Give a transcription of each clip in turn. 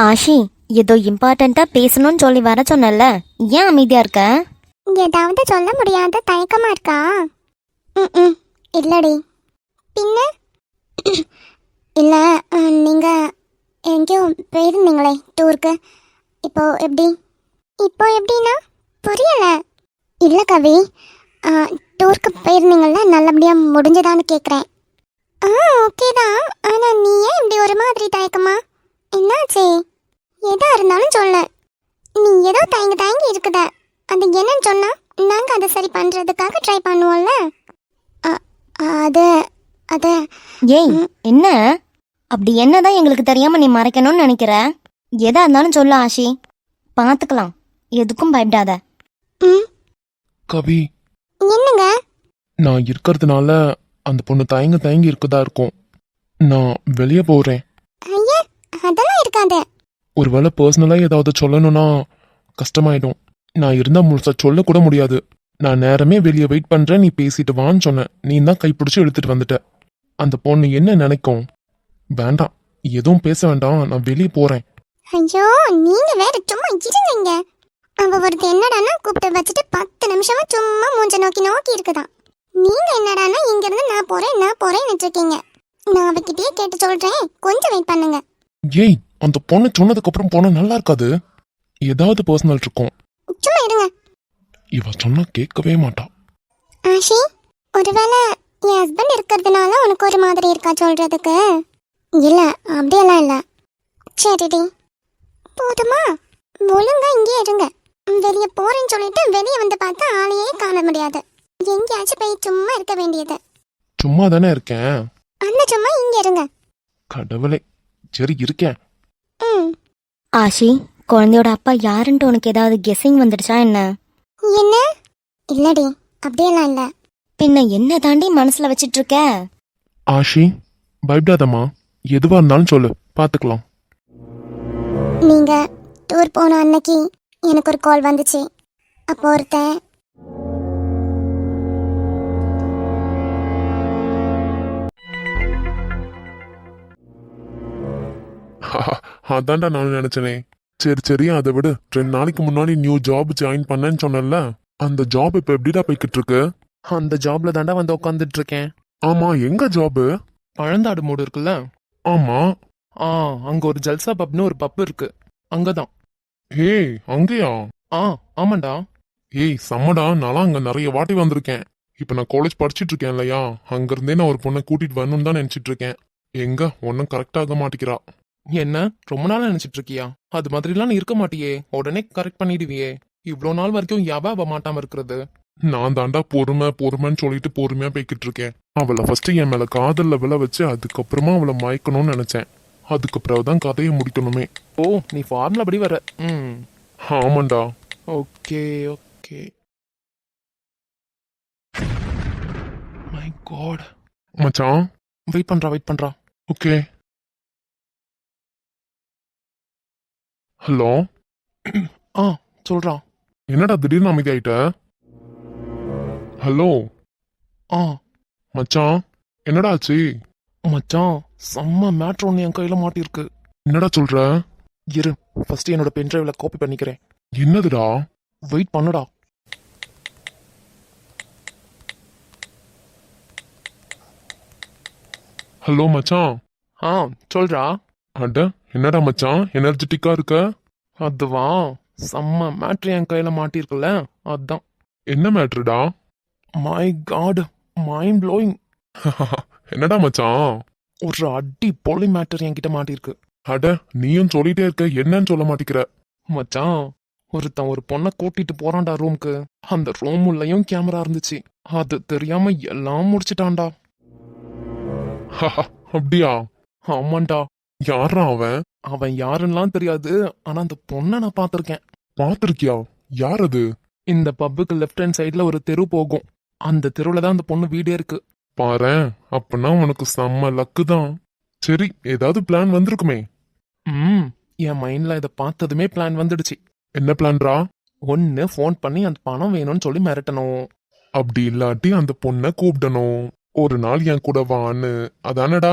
ஆஷி, ஏதோ இம்பார்ட்டண்டா பேசணும்னு சொல்லி வர சொன்னல, ஏன் அமைதியா இருக்க? ஏதாவது சொல்ல முடியாத தயக்கமா இருக்கா? ம் இல்லடி. பின்ன இல்ல, நீங்க எங்கேயோ போயிருந்தீங்களே டூருக்கு. இப்போ எப்படி? இப்போ எப்படின்னா புரியல. இல்ல கவி, டூருக்கு போயிருந்தீங்கல்ல, நல்லபடியா முடிஞ்சதான்னு கேட்குறேன். ஓகே தான். ஆனா நீ ஏன் இப்படி ஒரு மாதிரி தயக்கமா? என்னாச்சு? எதா இருந்தாலும் சொல்ல. நீ ஏதோ தயங்கி இருக்குத, அது என்னன்னு சொன்னா நாங்க அதை சரி பண்றதுக்காக ட்ரை பண்ணுவோம்ல. அது அது ஏய், என்ன அப்படி என்னதான் எங்களுக்கு தெரியாம நீ மறைக்கணும்னு நினைக்கிற? எதா இருந்தாலும் சொல்லு ஆஷி, பாத்துக்கலாம். எதுக்கும் பயப்படாத. கவி, என்னங்க? நான் இருக்கிறதுனால அந்த பொண்ணு தயங்கி இருக்குதா இருக்கும். நான் வெளியே போறேன். ஐயா, அதெல்லாம் இருக்காது. ஒருவேளை பர்சனலா ஏதாவது சொல்லணும்னா கஷ்டமாயிடும். நான் இருந்தா முழுசா சொல்ல கூட முடியாது. நான் நேரமே வெளியே வெயிட் பண்றேன், நீ பேசிட்டு வான்னு சொன்னேன். நீ தான் கைப்பிடிச்சு எடுத்துட்டு வந்துட்ட. அந்த பொண்ணு என்ன நினைக்கும்? வேண்டாம், எதுவும் பேச வேண்டாம், நான் வெளியே போறேன். ஐயோ, நீங்க வேற சும்மா இருங்க. அவ ஒருத்த என்னடானா கூப்பிட்டு வச்சுட்டு 10 நிமிஷமா சும்மா மூஞ்ச நோக்கி இருக்குதான். நீங்க என்னடானா இங்க இருந்து நான் போறேன்னு இருக்கீங்க. நான் அவகிட்டயே கேட்டு சொல்றேன், கொஞ்சம் வெயிட் பண்ணுங்க. ஏய், அந்த பொண்ணு சொன்னதுக்கு அப்புறம் போனா நல்லா இருக்காது. ஏதாவது பர்சனல் இருக்கும். சும்மா இருங்க. இவ சொன்னா கேட்கவே மாட்டா. ஆஷி, ஒருவேளை என் ஹஸ்பண்ட் இருக்கிறதுனால உனக்கு ஒரு மாதிரி இருக்கா சொல்றதுக்கு? இல்ல, அப்படியெல்லாம் இல்ல. சரிடி, போதுமா? ஒழுங்கா இங்கே இருங்க. வெளியே போறேன்னு சொல்லிட்டு வெளியே வந்து பார்த்தா ஆளையே காண முடியாது. எங்கேயாச்சும் போய் சும்மா இருக்க வேண்டியது. சும்மா தானே இருக்கேன். அந்த சும்மா இங்க இருங்க. கடவுளே, சரி இருக்கேன். ஆஷி, குழந்தையோட அப்பா யாருன்ட்டு உனக்கு ஏதாவது கெஸ்ஸிங் வந்துடுச்சா என்ன? என்ன? இல்லடி, அப்படியெல்லாம் இல்ல. பின்ன என்ன தாண்டி மனசுல வச்சிட்டு இருக்க? ஆஷி, பயப்படாதம்மா. எதுவா இருந்தாலும் சொல்லு, பாத்துக்கலாம். நீங்க டூர் போன அன்னைக்கு எனக்கு ஒரு கால் வந்துச்சு. அப்போ ஒருத்தன் அதான்டா நான் நினைச்சனே. சரி அதை விடு. 2 நாளைக்கு முன்னாடி நியூ ஜாப் ஜாயின் பண்ணேன்னு சொன்னல, அந்த ஜாப் இப்ப எப்படிடா போய்கிட்டு இருக்கு? அந்த ஜாப்ல தாண்டா வந்து உட்காந்துட்டு இருக்கேன். ஆமா, எங்க ஜாபு? பழந்தாடு மூடு இருக்குல்ல, ஆமா. அங்க ஒரு ஜல்சா பப்னு ஒரு பப் இருக்கு, அங்கதான். ஏய், அங்கேயா? ஆமாண்டா. ஏய் செம்மடா, நான்லாம் அங்க நிறைய வாட்டி வந்திருக்கேன். இப்ப நான் காலேஜ் படிச்சிட்டு இருக்கேன் இல்லையா, அங்க இருந்தே நான் ஒரு பொண்ணை கூட்டிட்டு வரணும்னு தான் நினைச்சிட்டு இருக்கேன். எங்க ஒன்னும் கரெக்டாக மாட்டிக்கிறா. என்ன ரொம்ப நாள் நினைச்சிட்டு இருக்கியா? அது மாதிரிலாம் நீ இருக்க மாட்டியே, உடனே கரெக்ட் பண்ணிடுவியே. இவ்வளோ நாள் வரைக்கும் அவ மாட்டாம இருக்கிறது. நான் தாண்டா பொறுமைன்னு சொல்லிட்டு பொறுமையா போய்கிட்டு இருக்கேன். அவளை ஃபர்ஸ்ட் என் மேல காதல்ல விழ வச்சு அதுக்கப்புறமா அவளை மயக்கணும்னு நினைச்சேன். அதுக்கப்புறம் தான் கதையை முடிக்கணுமே. ஓ, நீ ஃபார்முலா படி வர. ஆமாண்டா. ஓகே. My God. மச்சான், வெயிட் பண்றா. ஓகே. ஹலோ. சொல்றா. என்னடா திடீர்னு அமைதியாயிட்ட? ஹலோ மச்சான், என்னடா ஆச்சு? மச்சான், செம்ம மேட்ரு ஒன்று என் கையில மாட்டிருக்கு. என்னடா சொல்ற? இரு, ஃபர்ஸ்ட் என்னோட பென்ட்ரைவ்ல காப்பி பண்ணிக்கிறேன். என்னதுடா? வெயிட் பண்ணுடா. ஹலோ மச்சான். சொல்றா. அட, என்னடா மச்சான் எனர்ஜெட்டிக்கா இருக்க? அதுவா, செம்ம மேட்ரு என் கையில மாட்டிருக்குல்ல, அதான். என்ன மேட்ருடா? My god, mind blowing. என்னடா மச்சான்? ஒரு அடி பொலி மேட்டர் என்கிட்ட மாட்டிருக்கு. அட, நீயும் சொல்லிட்டே இருக்க, என்னன்னு சொல்ல மாட்டிக்கிற? மச்சான், ஒருத்தன் ஒரு பொண்ணை கூட்டிட்டு போறான்டா ரூம்க்கு. அந்த ரூம் உள்ளயும் கேமரா இருந்துச்சு. அது தெரியாம எல்லாம் முடிச்சிட்டான்டா. அப்படியா? ஆமாண்டா. யாரா அவன்? அவன் யாருன்னெலாம் தெரியாது, ஆனா அந்த பொண்ணை நான் பார்த்திருக்கேன். பாத்திருக்கியா? யார் அது? இந்த பப்புக்கு லெஃப்ட் ஹேண்ட் சைட்ல ஒரு தெரு போகும். அந்த தெருவுல தான் அந்த பொண்ணு வீடே இருக்கு. பாரேன், அப்பனா உனக்கு செம்ம லக்கு தான். சரி, ஏதாவது பிளான் வந்திருக்குமே? என் மைண்ட்ல இதை பார்த்ததுமே பிளான் வந்துடுச்சு. என்ன பிளான்ரா? ஒன்னு ஃபோன் பண்ணி அந்த பணம் வேணும்னு சொல்லி மிரட்டணும். அப்படி இல்லாட்டி அந்த பொண்ணை கூப்பிடணும். ஒரு நாள் என் கூட வான்னு, அதானடா?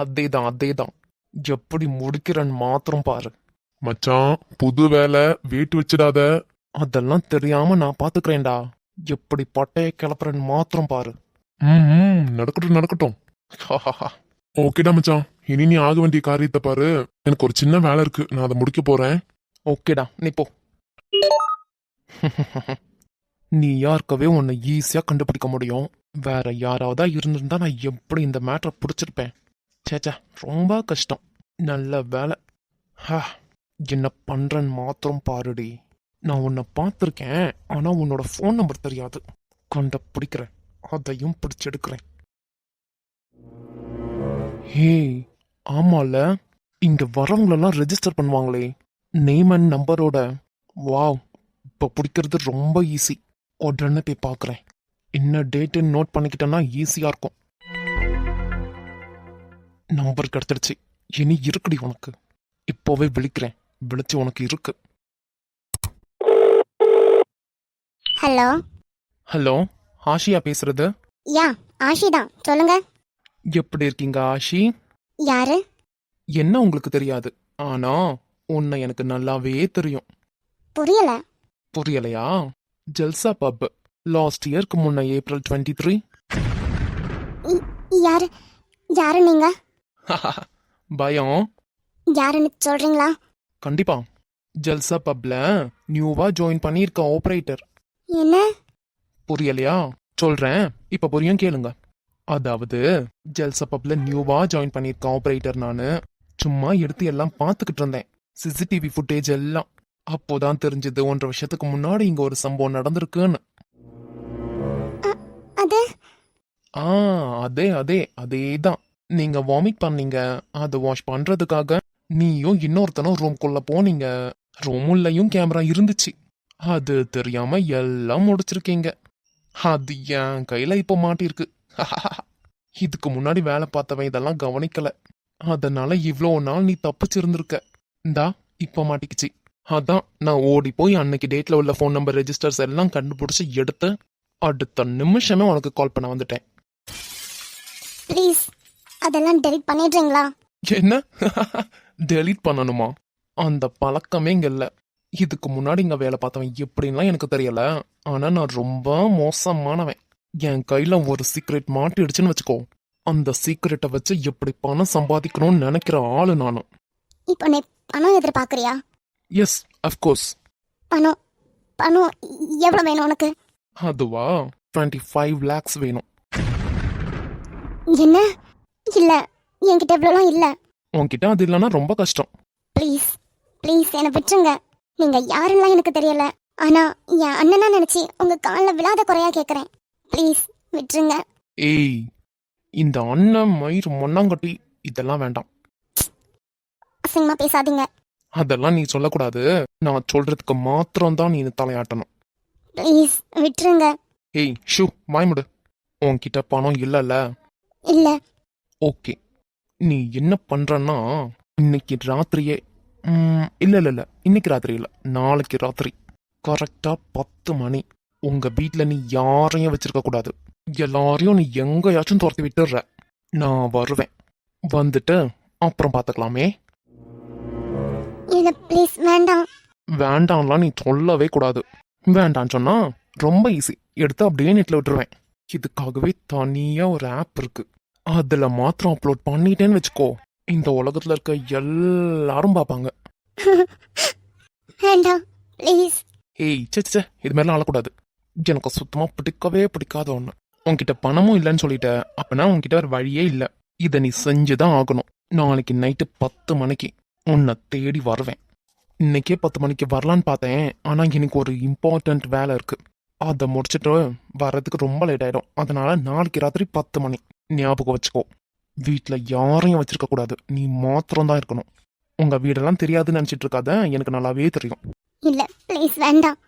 அதேதான். எப்படி முடிக்கிறேன்னு மாத்திரம் பாரு. மச்சான் புது வேலை வெயிட் வச்சிடாத. அதெல்லாம் தெரியாம நான் பாத்துக்கிறேன்டா. எப்படி பட்டைய கிளப்புறேன்னு மாத்திரம் பாரு. நடக்கட்டும் நடக்கட்டும். ஓகேடா மச்சான், இனி நீ ஆக வேண்டிய காரியத்தை பாரு. எனக்கு ஒரு சின்ன வேலை இருக்கு, நான் அதை முடிக்க போறேன். ஓகேடா, நீ போ. நீ யாருக்கவே உன்னை ஈஸியா கண்டுபிடிக்க முடியும். வேற யாராவதா இருந்திருந்தா நான் எப்படி இந்த மேட்டரை பிடிச்சிருப்பேன். சேச்சா, ரொம்ப கஷ்டம். நல்ல வேலை. ஹா, என்ன பண்றேன்னு மாத்திரம் பாருடி. நான் உன்னை பார்த்துருக்கேன், ஆனா உன்னோட ஃபோன் நம்பர் தெரியாது. கண்டுபிடிக்கிறேன், அதையும் பிடிச்செடுக்கிறேன். ஹே, ஆமால, இங்க வரவங்களெல்லாம் ரெஜிஸ்டர் பண்ணுவாங்களே நேம் அண்ட் நம்பரோட. வாவ், இப்ப பிடிக்கிறது ரொம்ப ஈஸி. உடனே போய் பார்க்குறேன். என்ன டேட்டுன்னு நோட் பண்ணிக்கிட்டேன்னா ஈஸியா இருக்கும். நம்பர் கிடைச்சிடுச்சு. இனி இருக்குடி உனக்கு. இப்போவே விழிக்கிறேன். விழிச்சு உனக்கு இருக்கு. ஹலோ. ஹலோ, ஆஷியா பேசுறது? யா, ஆஷி தான். சொல்லுங்க. எப்படி இருக்கீங்க ஆஷி? யாரு? என்ன உங்களுக்கு தெரியாது, ஆனா உன்னை எனக்கு நல்லாவே தெரியும். புரியல. புரியலையா? ஜல்சா பப் லாஸ்ட் இயர்க்கு முன்ன April 23. யாரு? யாரு நீங்க? பயம்? யாருன்னு சொல்றீங்களா? கண்டிப்பா. ஜல்சா பப்ல நியூவா ஜாயின் பண்ணியிருக்க ஆபரேட்டர். என்ன? புரியலையா? சொல்றேன், இப்ப புரியும் கேளுங்க. அதாவது ஜல்சா பப்ல நியூவா ஜாயின் பண்ணியிருக்க ஆபரேட்டர் நானு. சும்மா எடுத்து எல்லாம் பார்த்துக்கிட்டு இருந்தேன், சிசிடிவி ஃபுட்டேஜ் எல்லாம். அப்போதான் தெரிஞ்சது 1.5 வருஷத்துக்கு முன்னாடி இங்க ஒரு சம்பவம் நடந்திருக்குன்னு. அது ஆ, அதே அதே அதேதான். நீங்க வாமிட் பண்ணீங்க, அதை வாஷ் பண்றதுக்காக நீயும் இன்னொருத்தனும் ரூம்குள்ள போனீங்க. ரூமுள்ளயும் கேமரா இருந்துச்சு. அது தெரியாம எல்லாம் முடிச்சிருக்கீங்க. அது என் கையில இப்ப மாட்டிருக்கு. இதுக்கு முன்னாடி வேலை பார்த்தவன் இதெல்லாம் கவனிக்கல. அதனால இவ்ளோ நாள் நீ தப்பிச்சிருந்திருக்க. இந்தா இப்ப மாட்டிக்கிச்சு. அதான் நான் ஓடி போய் அன்னைக்கு டேட்ல உள்ள ஃபோன் நம்பர் ரெஜிஸ்டர்ஸ் எல்லாம் கண்டுபிடிச்சு எடுத்து அடுத்த நிமிஷமே உனக்கு கால் பண்ண வந்துட்டேன். ப்ளீஸ் அதெல்லாம் டெலிட் பண்ணிடுறீங்களா? என்ன? டெலீட் பண்ணணுமா? அந்த பழக்கமே இங்க இல்ல. இதுக்கு முன்னாடி இங்க வேலை பார்த்தவன் எப்படின்லாம் எனக்கு தெரியல, ஆனா நான் ரொம்ப மோசமானவன். என் கையில ஒரு சீக்ரெட் மாட்டிடுச்சுன்னு வச்சுக்கோ. அந்த சீக்ரெட்டை வச்சு எப்படி பணம் சம்பாதிக்கணும்னு நினைக்கிற ஆளு நானு. இப்போ நீ பணம் எதிர்பார்க்கறியா? S, of course. பணம் பணம் எவ்வளவு வேணும் உனக்கு? அதுவா 25 lakhs வேணும். என்ன? இல்ல, என்கிட்ட இவ்வளோலாம் இல்ல. உன்கிட்ட அது இல்லைன்னா ரொம்ப கஷ்டம். ப்ளீஸ் ப்ளீஸ் என்னை விட்டுருங்க. நீங்க யாருன்னா எனக்கு தெரியல, ஆனா என் அண்ணனா நினைச்சு உங்க காலில் விழாத குறையா கேட்கறேன். ப்ளீஸ் விட்டுருங்க. ஏய், இந்த அண்ணன் மயிர் மொன்னாங்கட்டி இதெல்லாம் வேண்டாம். அசிங்கமா பேசாதீங்க. அதெல்லாம் நீ சொல்லக்கூடாது. நான் சொல்றதுக்கு மாத்திரம் தான் நீ தலையாட்டணும். ப்ளீஸ் விட்டுருங்க. ஏய் ஷூ, வாய்முடு. உன்கிட்ட பணம் இல்லைல்ல? இல்ல. ஓகே, நீ என்ன பண்றன்னா இன்னைக்கு ராத்திரியே இல்ல இல்ல இல்ல இன்னைக்கு ராத்திரி இல்ல, நாளைக்கு ராத்திரி கரெக்டா 10 மணி உங்க வீட்ல நீ யாரையும் வச்சிருக்க கூடாது. எல்லாரையும் நீ எங்கயாச்சும் துரத்தி விட்டுடுற. நான் வருவேன். வந்துட்டு அப்புறம் பாத்துக்கலாமே. இல்ல ப்ளீஸ் வேண்டாம். வேண்டாம்லாம் நீ சொல்லவே கூடாது. வேண்டான்னு சொன்னா ரொம்ப ஈஸி, எடுத்து அப்படியே நெட்ல விட்டுருவேன். இதுக்காகவே தனியா ஒரு ஆப் இருக்கு. அதுல மாத்திரம் அப்லோட் பண்ணிட்டேன்னு வச்சுக்கோ, இந்த உலகத்துல இருக்க எல்லாரும் பாப்பாங்க. வேண்டாம் ப்ளீஸ். ஏய் சே, இது மாதிரிலாம் ஆளக்கூடாது. எனக்கு சுத்தமா பிடிக்கவே பிடிக்காத ஒண்ணு. உன்கிட்ட பணமும் இல்லைன்னு சொல்லிட்ட, அப்பனா உன்கிட்ட வேற வழியே இல்ல. இதை நீ செஞ்சுதான் ஆகணும். நாளைக்கு நைட்டு 10 மணிக்கு உன்னை தேடி வருவேன். இன்னைக்கே 10 மணிக்கு வரலான்னு பார்த்தேன், ஆனா எனக்கு ஒரு இம்பார்ட்டன்ட் வேலை இருக்கு. அதை முடிச்சுட்டு வர்றதுக்கு ரொம்ப லேட் ஆயிடும். அதனால நாளைக்கு ராத்திரி 10 மணி ஞாபகம் வச்சுக்கோ. வீட்டில் யாரையும் வச்சிருக்க கூடாது, நீ மாத்திரம் தான் இருக்கணும். உங்க வீடெல்லாம் தெரியாதுன்னு நினைச்சிட்டு இருக்காத, எனக்கு நல்லாவே தெரியும். இல்ல ப்ளீஸ் வேண்டாம்.